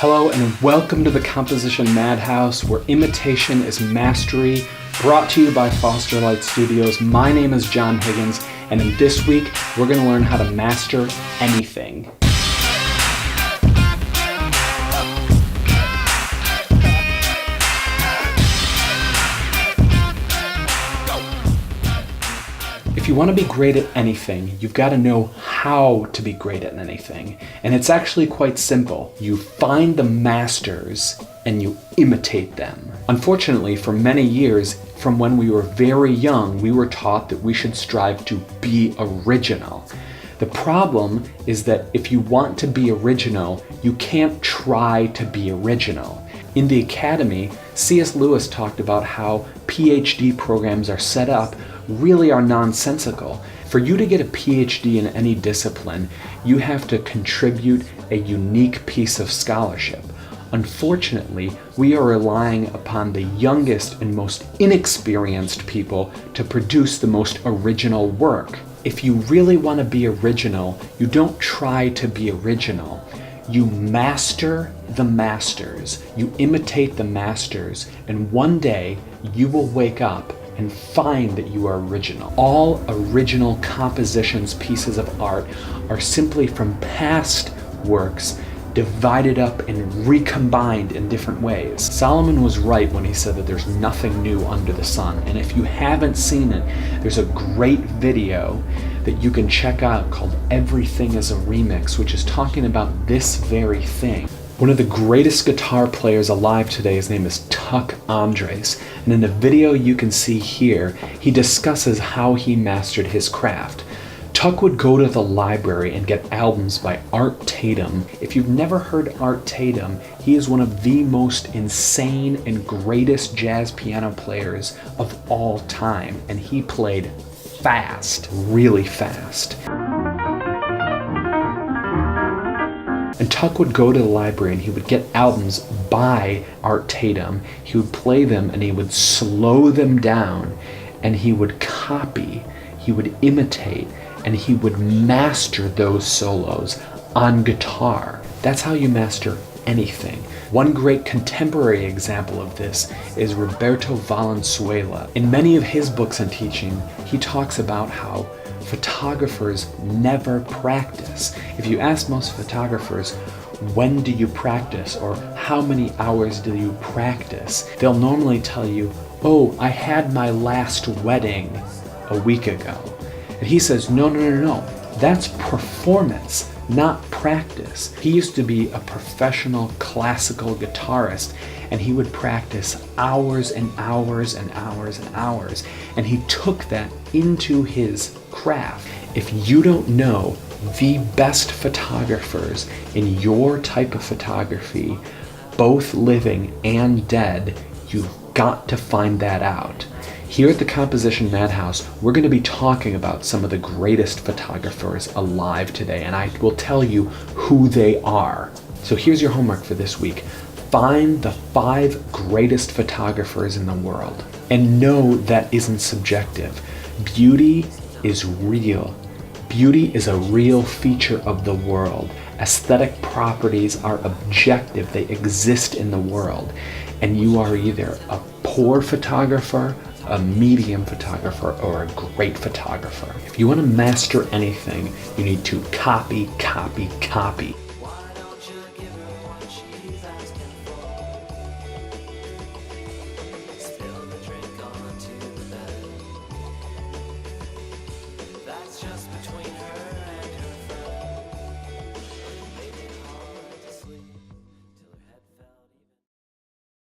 Hello and welcome to the Composition Madhouse, where imitation is mastery, brought to you by Foster Light Studios. My name is John Higgins, and in this week, we're going to learn how to master anything. If you want to be great at anything, you've got to know how to be great at anything. And it's actually quite simple. You find the masters and you imitate them. Unfortunately, for many years, from when we were very young, we were taught that we should strive to be original. The problem is that if you want to be original, you can't try to be original. In the academy, C.S. Lewis talked about how PhD programs are set up really are nonsensical. For you to get a PhD in any discipline, you have to contribute a unique piece of scholarship. Unfortunately, we are relying upon the youngest and most inexperienced people to produce the most original work. If you really want to be original, you don't try to be original. You master the masters. You imitate the masters, and one day you will wake up and find that you are original. All original compositions, pieces of art, are simply from past works divided up and recombined in different ways. Solomon was right when he said that there's nothing new under the sun. And if you haven't seen it, there's a great video that you can check out called Everything is a Remix, which is talking about this very thing. One of the greatest guitar players alive today, his name is Tuck Andres, and in the video you can see here, he discusses how he mastered his craft. Tuck would go to the library and get albums by Art Tatum. If you've never heard Art Tatum, he is one of the most insane and greatest jazz piano players of all time, and he played fast, really fast. And Tuck would go to the library and he would get albums by Art Tatum. He would play them and he would slow them down, and he would copy, he would imitate, and he would master those solos on guitar. That's how you master anything. One great contemporary example of this is Roberto Valenzuela. In many of his books and teaching, he talks about how photographers never practice. If you ask most photographers, when do you practice, or how many hours do you practice, they'll normally tell you, oh, I had my last wedding a week ago. And he says, no, that's performance, not practice. He used to be a professional classical guitarist, and he would practice hours and hours and hours and hours, and he took that into his craft. If you don't know the best photographers in your type of photography, both living and dead, you've got to find that out. Here at the Composition Madhouse, we're going to be talking about some of the greatest photographers alive today, and I will tell you who they are. So here's your homework for this week. Find the 5 greatest photographers in the world. And no, that isn't subjective. Beauty is real. Beauty is a real feature of the world. Aesthetic properties are objective. They exist in the world. And you are either a poor photographer, a medium photographer, or a great photographer. If you want to master anything, you need to copy, copy, copy.